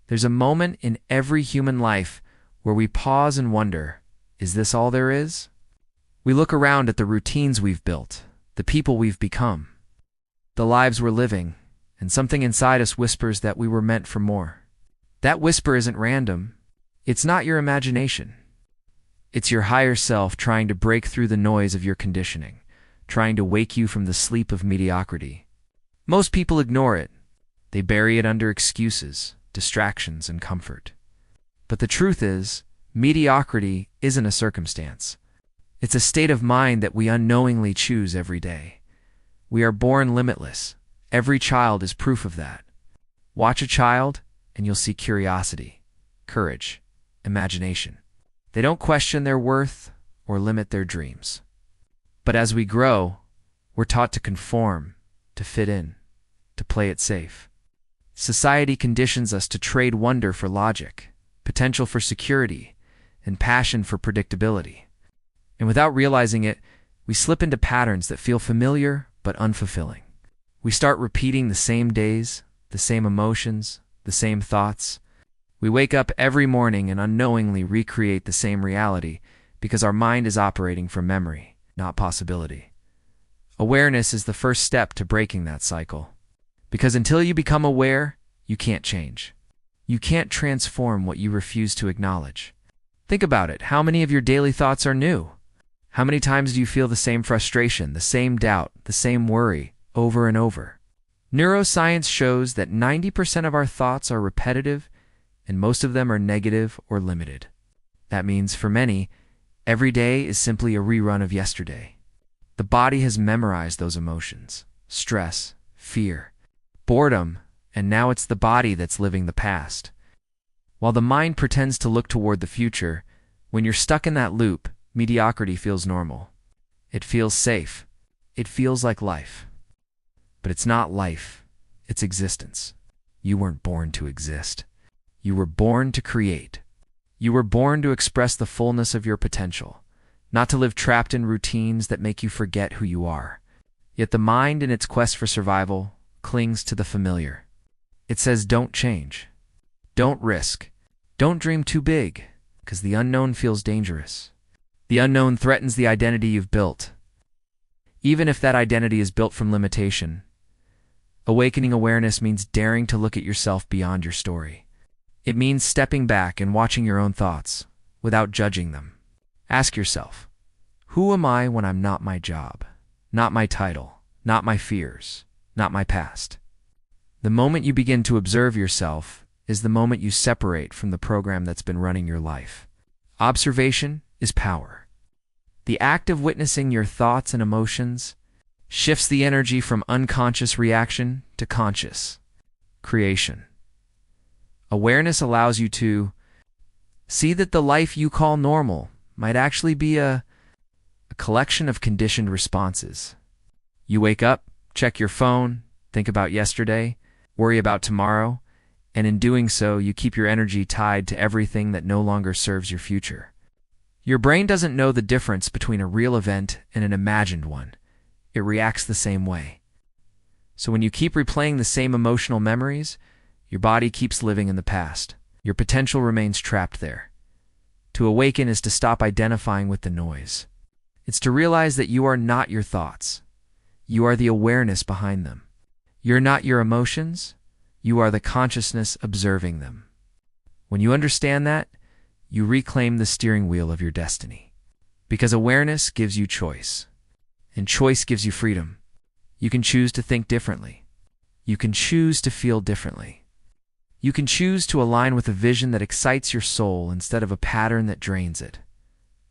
There's a moment in every human life where we pause and wonder, is this all there is? We look around at the routines we've built, the people we've become, the lives we're living, and something inside us whispers that we were meant for more. That whisper isn't random. It's not your imagination. It's your higher self trying to break through the noise of your conditioning, trying to wake you from the sleep of mediocrity. Most people ignore it. They bury it under excuses, distractions, and comfort. But the truth is, mediocrity isn't a circumstance. It's a state of mind that we unknowingly choose every day. We are born limitless. Every child is proof of that. Watch a child, and you'll see curiosity, courage, imagination. They don't question their worth or limit their dreams. But as we grow, we're taught to conform, to fit in, to play it safe. Society conditions us to trade wonder for logic, potential for security, and passion for predictability. And without realizing it, we slip into patterns that feel familiar but unfulfilling. We start repeating the same days, the same emotions, the same thoughts. We wake up every morning and unknowingly recreate the same reality because our mind is operating from memory, not possibility. Awareness is the first step to breaking that cycle. Because until you become aware, you can't change. You can't transform what you refuse to acknowledge. Think about it. How many of your daily thoughts are new? How many times do you feel the same frustration, the same doubt, the same worry, over and over? Neuroscience shows that 90% of our thoughts are repetitive, and most of them are negative or limited. That means, for many, every day is simply a rerun of yesterday. The body has memorized those emotions: stress, fear, boredom, and now it's the body that's living the past. While the mind pretends to look toward the future, when you're stuck in that loop, mediocrity feels normal. It feels safe. It feels like life. But it's not life. It's existence. You weren't born to exist. You were born to create. You were born to express the fullness of your potential, not to live trapped in routines that make you forget who you are. Yet the mind, in its quest for survival, clings to the familiar. It says, don't change. Don't risk. Don't dream too big, because the unknown feels dangerous. The unknown threatens the identity you've built. Even if that identity is built from limitation, awakening awareness means daring to look at yourself beyond your story. It means stepping back and watching your own thoughts without judging them. Ask yourself, who am I when I'm not my job, not my title, not my fears, not my past? The moment you begin to observe yourself is the moment you separate from the program that's been running your life. Observation is power. The act of witnessing your thoughts and emotions shifts the energy from unconscious reaction to conscious creation. Awareness allows you to see that the life you call normal might actually be a collection of conditioned responses. You wake up, check your phone, think about yesterday, worry about tomorrow, and in doing so, you keep your energy tied to everything that no longer serves your future. Your brain doesn't know the difference between a real event and an imagined one. It reacts the same way. So when you keep replaying the same emotional memories, your body keeps living in the past. Your potential remains trapped there. To awaken is to stop identifying with the noise. It's to realize that you are not your thoughts. You are the awareness behind them. You're not your emotions. You are the consciousness observing them. When you understand that, you reclaim the steering wheel of your destiny. Because awareness gives you choice, and choice gives you freedom. You can choose to think differently. You can choose to feel differently. You can choose to align with a vision that excites your soul instead of a pattern that drains it.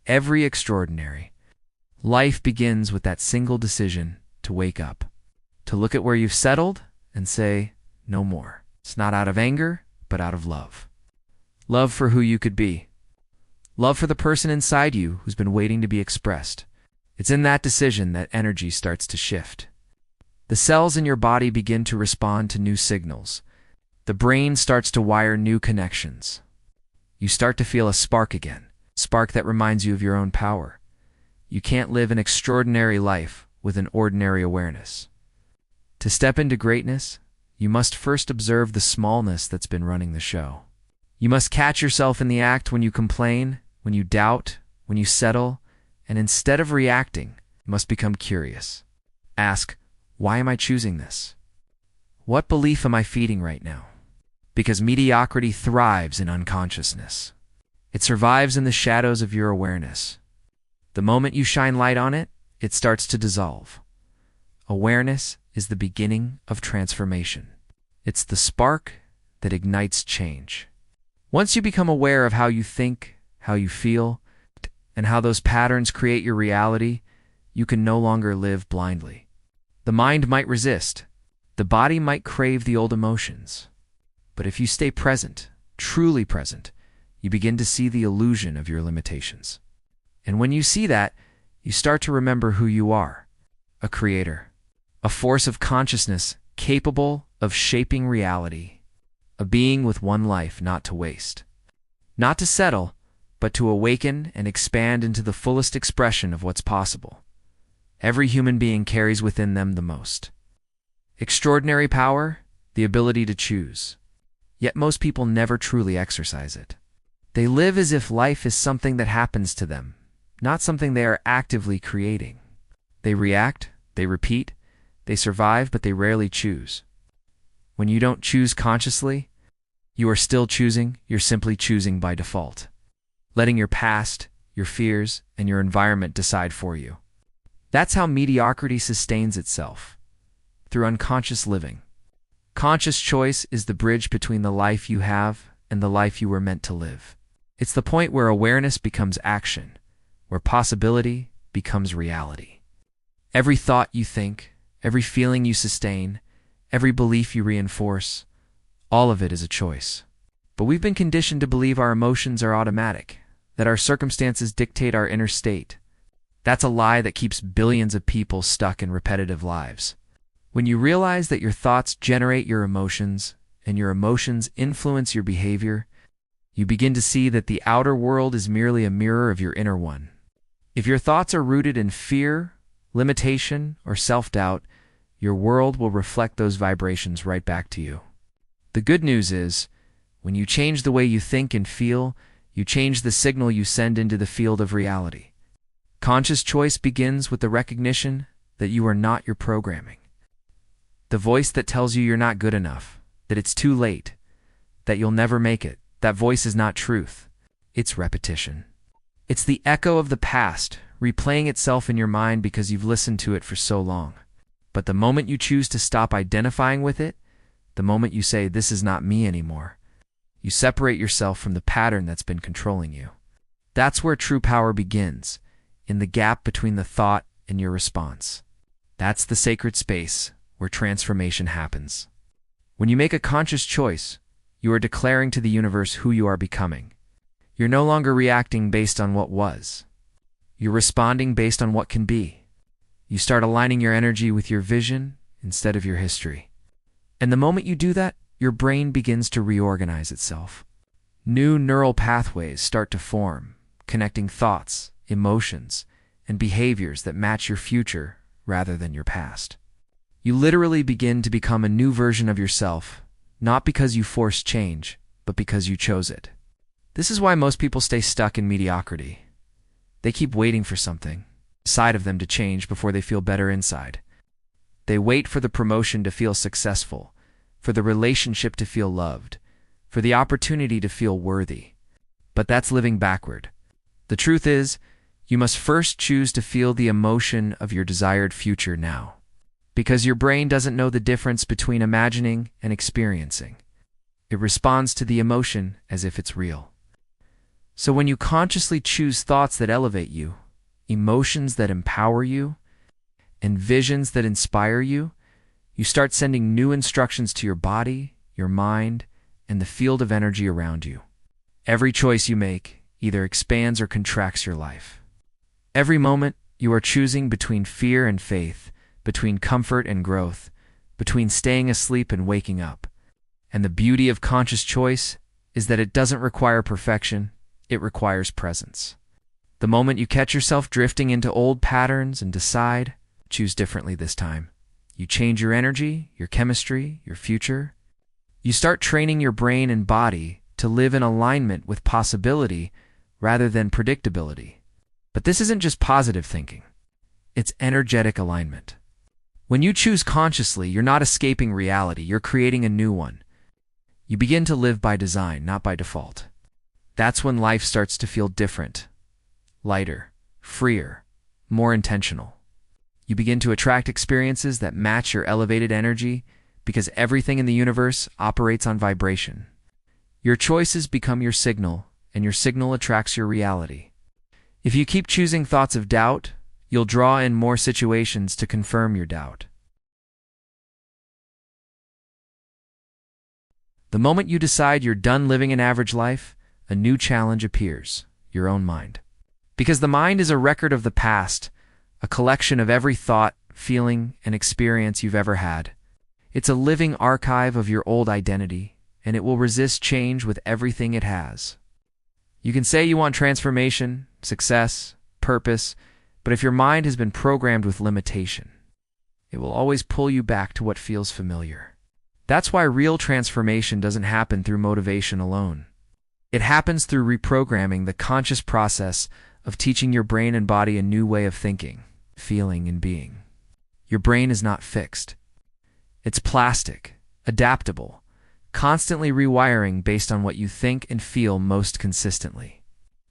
Every extraordinary life begins with that single decision to wake up, to look at where you've settled and say, no more. It's not out of anger, but out of love. Love for who you could be. Love for the person inside you who's been waiting to be expressed. It's in that decision that energy starts to shift. The cells in your body begin to respond to new signals. The brain starts to wire new connections. You start to feel a spark again, a spark that reminds you of your own power. You can't live an extraordinary life with an ordinary awareness. To step into greatness, you must first observe the smallness that's been running the show. You must catch yourself in the act when you complain, when you doubt, when you settle, and instead of reacting, you must become curious. Ask, why am I choosing this? What belief am I feeding right now? Because mediocrity thrives in unconsciousness. It survives in the shadows of your awareness. The moment you shine light on it, it starts to dissolve. Awareness is the beginning of transformation. It's the spark that ignites change. Once you become aware of how you think, how you feel, and how those patterns create your reality, you can no longer live blindly. The mind might resist. The body might crave the old emotions. But if you stay present, truly present, you begin to see the illusion of your limitations. And when you see that, you start to remember who you are, a creator, a force of consciousness capable of shaping reality, a being with one life not to waste, not to settle, but to awaken and expand into the fullest expression of what's possible. Every human being carries within them the most extraordinary power, the ability to choose. Yet most people never truly exercise it. They live as if life is something that happens to them, not something they are actively creating. They react, they repeat, they survive, but they rarely choose. When you don't choose consciously, you are still choosing, you're simply choosing by default, letting your past, your fears, and your environment decide for you. That's how mediocrity sustains itself, through unconscious living. Conscious choice is the bridge between the life you have and the life you were meant to live. It's the point where awareness becomes action, where possibility becomes reality. Every thought you think, every feeling you sustain, every belief you reinforce, all of it is a choice. But we've been conditioned to believe our emotions are automatic, that our circumstances dictate our inner state. That's a lie that keeps billions of people stuck in repetitive lives. When you realize that your thoughts generate your emotions, and your emotions influence your behavior, you begin to see that the outer world is merely a mirror of your inner one. If your thoughts are rooted in fear, limitation, or self-doubt, your world will reflect those vibrations right back to you. The good news is, when you change the way you think and feel, you change the signal you send into the field of reality. Conscious choice begins with the recognition that you are not your programming. The voice that tells you you're not good enough, that it's too late, that you'll never make it, that voice is not truth. It's repetition. It's the echo of the past, replaying itself in your mind because you've listened to it for so long. But the moment you choose to stop identifying with it, the moment you say, "This is not me anymore," you separate yourself from the pattern that's been controlling you. That's where true power begins, in the gap between the thought and your response. That's the sacred space where transformation happens. When you make a conscious choice, you are declaring to the universe who you are becoming. You're no longer reacting based on what was. You're responding based on what can be. You start aligning your energy with your vision instead of your history. And the moment you do that, your brain begins to reorganize itself. New neural pathways start to form, connecting thoughts, emotions, and behaviors that match your future rather than your past. You literally begin to become a new version of yourself, not because you forced change, but because you chose it. This is why most people stay stuck in mediocrity. They keep waiting for something inside of them to change before they feel better inside. They wait for the promotion to feel successful, for the relationship to feel loved, for the opportunity to feel worthy. But that's living backward. The truth is, you must first choose to feel the emotion of your desired future now. Because your brain doesn't know the difference between imagining and experiencing. It responds to the emotion as if it's real. So when you consciously choose thoughts that elevate you, emotions that empower you, and visions that inspire you, you start sending new instructions to your body, your mind, and the field of energy around you. Every choice you make either expands or contracts your life. Every moment, you are choosing between fear and faith, between comfort and growth, between staying asleep and waking up. And the beauty of conscious choice is that it doesn't require perfection, it requires presence. The moment you catch yourself drifting into old patterns and decide, choose differently this time, You change your energy, your chemistry, your future. You start training your brain and body to live in alignment with possibility rather than predictability. But this isn't just positive thinking. It's energetic alignment. When you choose consciously, you're not escaping reality, you're creating a new one. You begin to live by design, not by default. That's when life starts to feel different, lighter, freer, more intentional. You begin to attract experiences that match your elevated energy because everything in the universe operates on vibration. Your choices become your signal, and your signal attracts your reality. If you keep choosing thoughts of doubt, you'll draw in more situations to confirm your doubt. The moment you decide you're done living an average life, a new challenge appears, your own mind. Because the mind is a record of the past, a collection of every thought, feeling, and experience you've ever had. It's a living archive of your old identity, and it will resist change with everything it has. You can say you want transformation, success, purpose, but if your mind has been programmed with limitation, it will always pull you back to what feels familiar. That's why real transformation doesn't happen through motivation alone. It happens through reprogramming, the conscious process of teaching your brain and body a new way of thinking, feeling, and being. Your brain is not fixed. It's plastic, adaptable, constantly rewiring based on what you think and feel most consistently.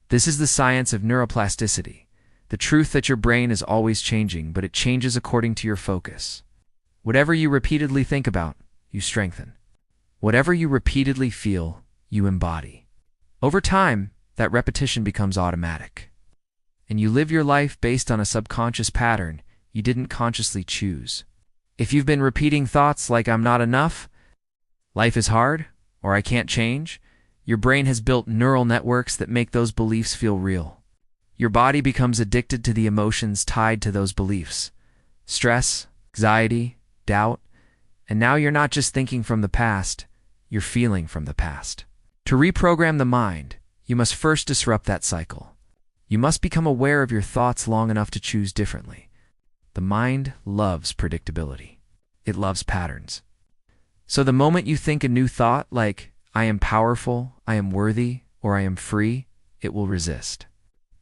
This is the science of neuroplasticity, the truth that your brain is always changing, but it changes according to your focus. Whatever you repeatedly think about, you strengthen. Whatever you repeatedly feel, you embody. Over time, that repetition becomes automatic. And you live your life based on a subconscious pattern you didn't consciously choose. If you've been repeating thoughts like "I'm not enough," "life is hard," or "I can't change," your brain has built neural networks that make those beliefs feel real. Your body becomes addicted to the emotions tied to those beliefs: stress, anxiety, doubt, and now you're not just thinking from the past, you're feeling from the past. To reprogram the mind, you must first disrupt that cycle. You must become aware of your thoughts long enough to choose differently. The mind loves predictability. It loves patterns. So the moment you think a new thought like "I am powerful," "I am worthy," or "I am free," it will resist.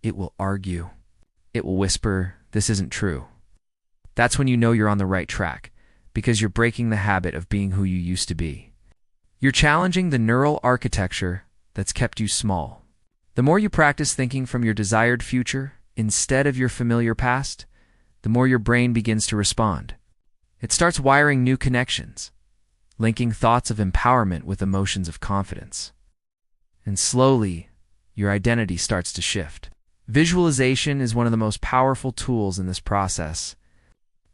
It will argue. It will whisper, "This isn't true." That's when you know you're on the right track, because you're breaking the habit of being who you used to be. You're challenging the neural architecture that's kept you small. The more you practice thinking from your desired future instead of your familiar past, the more your brain begins to respond. It starts wiring new connections, linking thoughts of empowerment with emotions of confidence. And slowly, your identity starts to shift. Visualization is one of the most powerful tools in this process.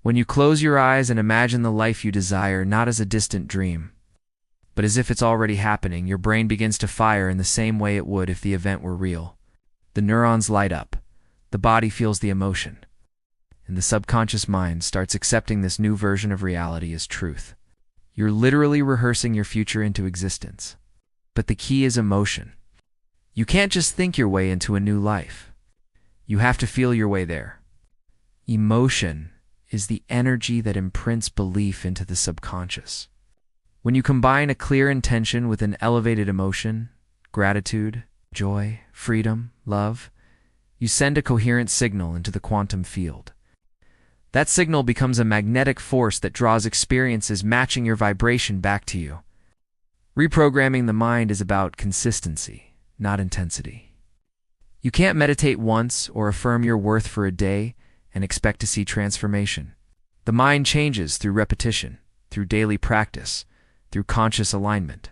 When you close your eyes and imagine the life you desire, not as a distant dream, but as if it's already happening, your brain begins to fire in the same way it would if the event were real. The neurons light up, the body feels the emotion, and the subconscious mind starts accepting this new version of reality as truth. You're literally rehearsing your future into existence. But the key is emotion. You can't just think your way into a new life. You have to feel your way there. Emotion is the energy that imprints belief into the subconscious. When you combine a clear intention with an elevated emotion, gratitude, joy, freedom, love, you send a coherent signal into the quantum field. That signal becomes a magnetic force that draws experiences matching your vibration back to you. Reprogramming the mind is about consistency, not intensity. You can't meditate once or affirm your worth for a day and expect to see transformation. The mind changes through repetition, through daily practice, through conscious alignment.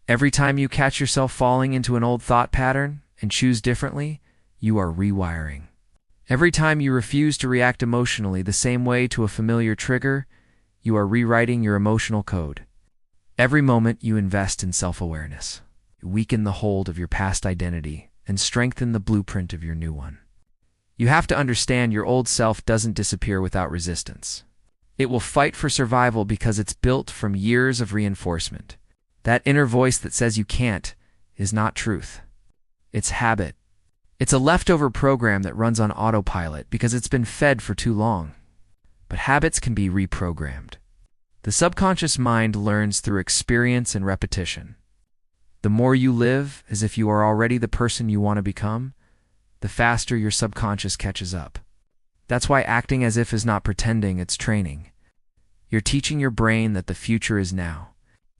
Every time you catch yourself falling into an old thought pattern and choose differently, you are rewiring. Every time you refuse to react emotionally the same way to a familiar trigger, you are rewriting your emotional code. Every moment you invest in self-awareness, you weaken the hold of your past identity and strengthen the blueprint of your new one. You have to understand your old self doesn't disappear without resistance. It will fight for survival because it's built from years of reinforcement. That inner voice that says you can't is not truth. It's habit. It's a leftover program that runs on autopilot because it's been fed for too long. but habits can be reprogrammed. The subconscious mind learns through experience and repetition. The more you live as if you are already the person you want to become, the faster your subconscious catches up. That's why acting as if is not pretending, it's training. You're teaching your brain that the future is now.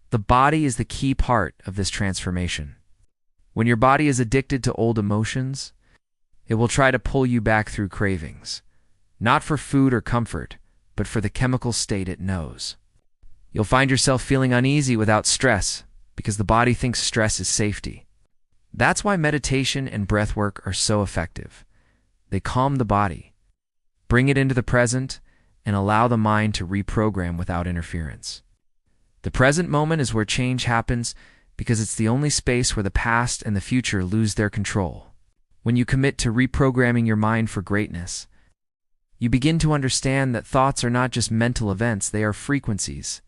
The body is the key part of this transformation. When your body is addicted to old emotions, it will try to pull you back through cravings, not for food or comfort, but for the chemical state it knows. You'll find yourself feeling uneasy without stress because the body thinks stress is safety. That's why meditation and breath work are so effective. They calm the body, bring it into the present, and allow the mind to reprogram without interference. The present moment is where change happens because it's the only space where the past and the future lose their control. When you commit to reprogramming your mind for greatness, you begin to understand that thoughts are not just mental events, they are frequencies.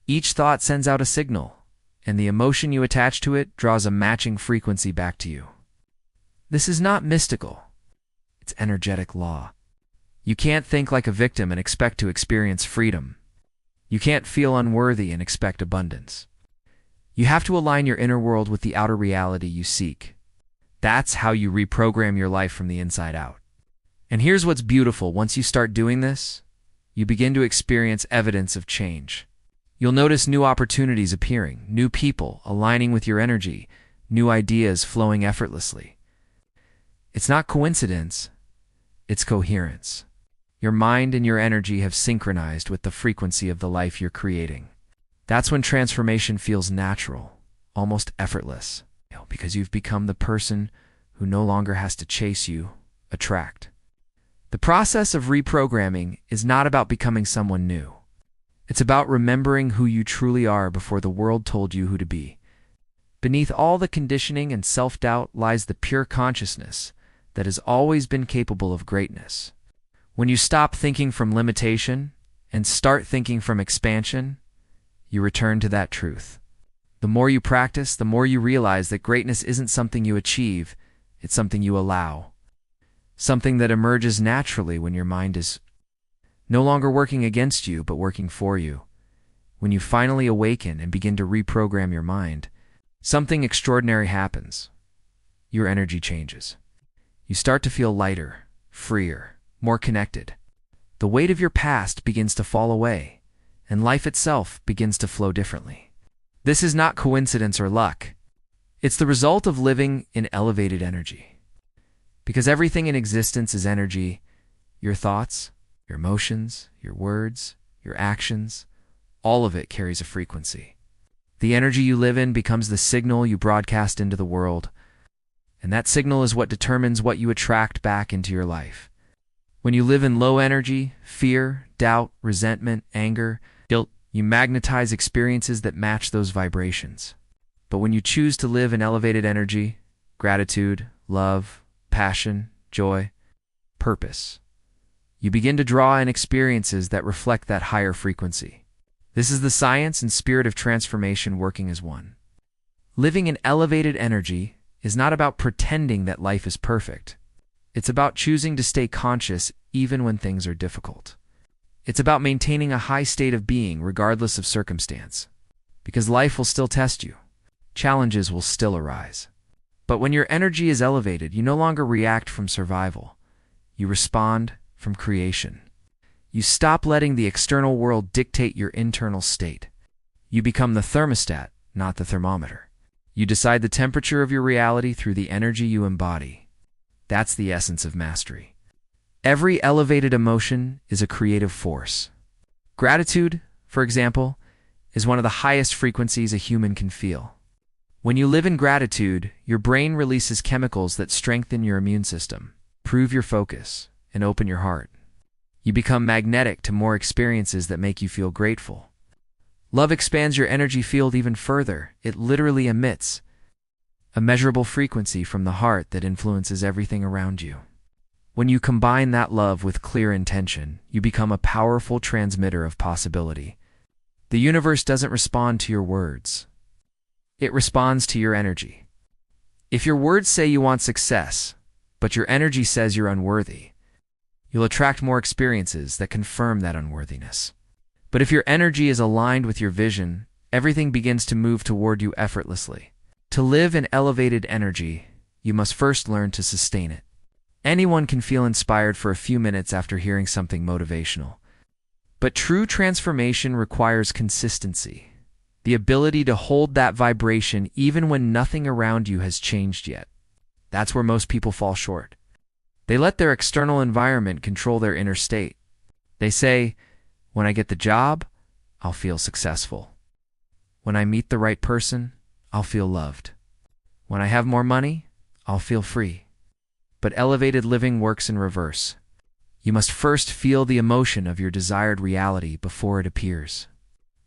Each thought sends out a signal, and the emotion you attach to it draws a matching frequency back to you. This is not mystical. It's energetic law. You can't think like a victim and expect to experience freedom. You can't feel unworthy and expect abundance. You have to align your inner world with the outer reality you seek. That's how you reprogram your life from the inside out. And here's what's beautiful. Once you start doing this, you begin to experience evidence of change. You'll notice new opportunities appearing, new people aligning with your energy, new ideas flowing effortlessly. It's not coincidence, it's coherence. Your mind and your energy have synchronized with the frequency of the life you're creating. That's when transformation feels natural, almost effortless, because you've become the person who no longer has to chase you, attract. The process of reprogramming is not about becoming someone new. It's about remembering who you truly are before the world told you who to be. Beneath all the conditioning and self-doubt lies the pure consciousness that has always been capable of greatness. When you stop thinking from limitation and start thinking from expansion, you return to that truth. The more you practice, the more you realize that greatness isn't something you achieve, it's something you allow. Something that emerges naturally when your mind is no longer working against you, but working for you. When you finally awaken and begin to reprogram your mind, something extraordinary happens. Your energy changes. You start to feel lighter, freer, more connected. The weight of your past begins to fall away, and life itself begins to flow differently. This is not coincidence or luck. It's the result of living in elevated energy. Because everything in existence is energy, your thoughts, your emotions, your words, your actions, all of it carries a frequency. The energy you live in becomes the signal you broadcast into the world, and that signal is what determines what you attract back into your life. When you live in low energy, fear, doubt, resentment, anger, guilt, you magnetize experiences that match those vibrations. But when you choose to live in elevated energy, gratitude, love, passion, joy, purpose, you begin to draw in experiences that reflect that higher frequency. This is the science and spirit of transformation working as one. Living in elevated energy is not about pretending that life is perfect. It's about choosing to stay conscious even when things are difficult. It's about maintaining a high state of being regardless of circumstance. Because life will still test you. Challenges will still arise. But when your energy is elevated, you no longer react from survival. You respond from creation. You stop letting the external world dictate your internal state. You become the thermostat, not the thermometer. You decide the temperature of your reality through the energy you embody. That's the essence of mastery. Every elevated emotion is a creative force. Gratitude, for example, is one of the highest frequencies a human can feel. When you live in gratitude, your brain releases chemicals that strengthen your immune system, improve your focus, and open your heart. You become magnetic to more experiences that make you feel grateful. Love expands your energy field even further. It literally emits a measurable frequency from the heart that influences everything around you. When you combine that love with clear intention, you become a powerful transmitter of possibility. The universe doesn't respond to your words. It responds to your energy. If your words say you want success, but your energy says you're unworthy, You'll attract more experiences that confirm that unworthiness. But if your energy is aligned with your vision, everything begins to move toward you effortlessly. To live in elevated energy, you must first learn to sustain it. Anyone can feel inspired for a few minutes after hearing something motivational. But true transformation requires consistency, the ability to hold that vibration even when nothing around you has changed yet. That's where most people fall short. They let their external environment control their inner state. They say, when I get the job, I'll feel successful. When I meet the right person, I'll feel loved. When I have more money, I'll feel free. But elevated living works in reverse. You must first feel the emotion of your desired reality before it appears.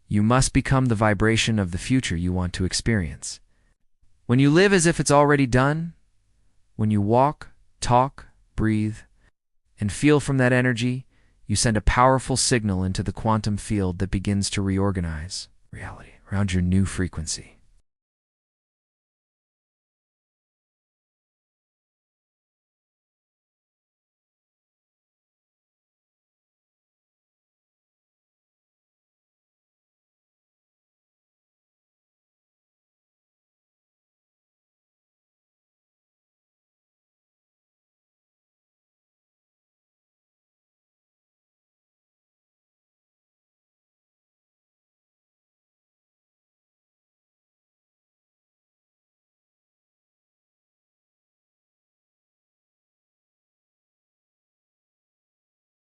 You must become the vibration of the future you want to experience. When you live as if it's already done, when you walk, talk, breathe, and feel from that energy, you send a powerful signal into the quantum field that begins to reorganize reality around your new frequency.